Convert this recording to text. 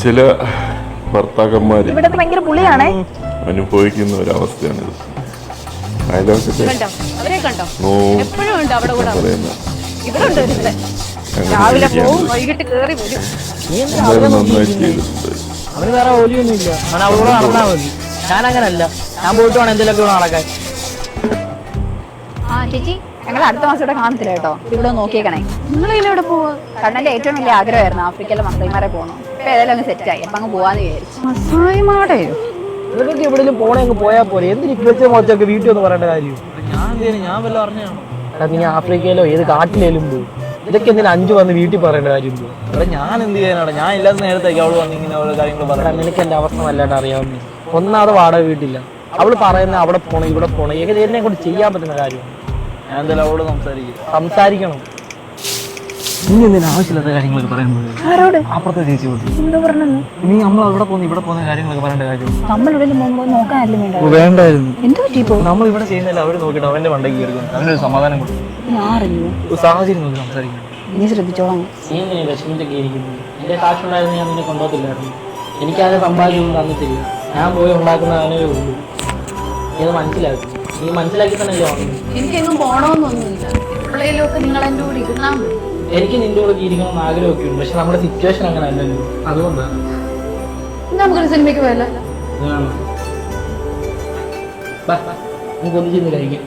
ചില ഭർത്താക്കന്മാര് ഇവിടത്തെ ഭയങ്കര പുളിയാണേ. അനുഭവിക്കുന്ന ഒരവസ്ഥയാണിത്. അയലോക്കത്തെ അവരെ കണ്ടോ എപ്പോഴും ഉണ്ട് അവിടെ കൂടെ പറയുന്ന ഇവിടെ ഉണ്ട് ഒരുത്തൻ. രാവിലെ പോവും വൈകിട്ട് കേറി വരും. എന്തായാലും നന്നായി ചെയ്തിട്ടുണ്ട്. അവന് വേറെ ജോലിയൊന്നും ഇല്ല, അവൻ അവളോട് നടന്നാ മതി. ഞാൻ അങ്ങനല്ല, ഞാൻ പോയിട്ട് വേണം എന്തെങ്കിലുമൊക്കെ നടക്കാൻ. ആ ചേച്ചി, ഞങ്ങൾ അടുത്ത മാസം ഇവിടെ കാണത്തില്ല കേട്ടോ. ഇവിടെ നോക്കിയേക്കണേ. നിങ്ങൾ ഇങ്ങനെ ഇവിടെ പോവാ? കണ്ണന്റെ ഏറ്റവും വലിയ ആഗ്രഹമായിരുന്നു ആഫ്രിക്കയിലെ മസായിമാരെ പോകണം. ഇപ്പൊ ഏതായാലും അങ്ങ് സെറ്റായി. അപ്പൊ അങ്ങ് പോവാന്ന് വിചാരിച്ചു. മസായിമാടെയോ? ഇവർക്ക് എവിടെയെങ്കിലും പോണേ അങ്ങ് പോയാൽ പോലെ. എന്തിന് ഇപ്പോഴത്തെ മോച്ചൊക്കെ വീട്ടിൽ ഒന്ന് പറയേണ്ട കാര്യം? ഞാൻ വല്ല പറഞ്ഞാണോ? നീ ആഫ്രിക്കയിലോ ഏത് കാട്ടിലേലും പോയി. ഇതൊക്കെ എന്തിനാ 5 വന്ന് വീട്ടിൽ പറയേണ്ട കാര്യം? ഇവിടെ ഞാൻ എന്ത് ചെയ്യാനാണ്? ഞാൻ ഇല്ലാത്ത നേരത്തേക്ക് അവള് വന്ന് ഇങ്ങനെ ഓരോ കാര്യങ്ങൾ പറയാം. നിനക്ക് എന്റെ അവസ്ഥ നല്ലതായിട്ട് അറിയാവുന്ന. ഒന്നാമത് വാടക വീട്ടില്ല. അവള് പറയുന്ന അവിടെ പോണം ഇവിടെ പോണം. എന്നെ കൊണ്ട് ചെയ്യാൻ പറ്റുന്ന കാര്യമാണ്. ഞാൻ എന്തായാലും അവളോട് സംസാരിക്കണം. നീ എന്തിനാ ആവശ്യമില്ലാത്ത കാര്യങ്ങളൊക്കെ പറയുന്നത്? ആരോട്? അപ്പുറത്തെ ചേച്ചിയോട്. എന്താ പറഞ്ഞത്? നീ നമ്മൾ അവിടെ പോകുന്ന ഇവിടെ പോകുന്ന കാര്യങ്ങളൊക്കെ പറയേണ്ട കാര്യം. നമ്മൾ ഇവിടെ നോക്കാനല്ലേ വേണ്ട? വേണ്ടായിരുന്നു. എന്താ പറ്റി ഇപ്പോ? നമ്മൾ ഇവിടെ ചെയ്യുന്നില്ല, അവര് നോക്കിയിട്ട് അവന്റെ മണ്ടയ്ക്ക് കയറുന്നു. അവനൊരു സമാധാനം കൊടുക്കും. ഞാൻ അറിഞ്ഞു. സാഹചര്യം നോക്കി സംസാരിക്കണം. നീ ശ്രദ്ധിച്ചോളാം. നീ എന്തിനാ വിഷമിച്ചൊക്കെ ഇരിക്കുന്നത്? എന്റെ കാശുണ്ടായിരുന്നു ഞാൻ നിന്നെ കൊണ്ടുപോകത്തില്ലായിരുന്നു. എനിക്കത് സമ്പാദ്യമൊന്നും തന്നിട്ടില്ല. ഞാൻ പോയി ഉണ്ടാക്കുന്ന അതിനേ ഉള്ളൂ. നീ അത് മനസ്സിലാക്കി. നീ മനസ്സിലാക്കി തന്നെയല്ലേ വന്നത്. എനിക്കെങ്ങും പോണോന്നൊന്നുമില്ല. എപ്പോഴേലും നിങ്ങൾ എന്റെ കൂടെ ഇരുന്നാ മതി. എനിക്ക് നിന്റെ കൂടെ ജീവിക്കണമെന്ന് ആഗ്രഹമൊക്കെ ഉണ്ട്, പക്ഷെ നമ്മുടെ സിറ്റുവേഷൻ അങ്ങനെ അല്ലല്ലോ. അതുകൊണ്ടാണ്. നമുക്കൊരു സിനിമയ്ക്ക് പോയല്ലോ. നമുക്ക് ഒന്നിച്ചിരുന്ന് കഴിക്കാം.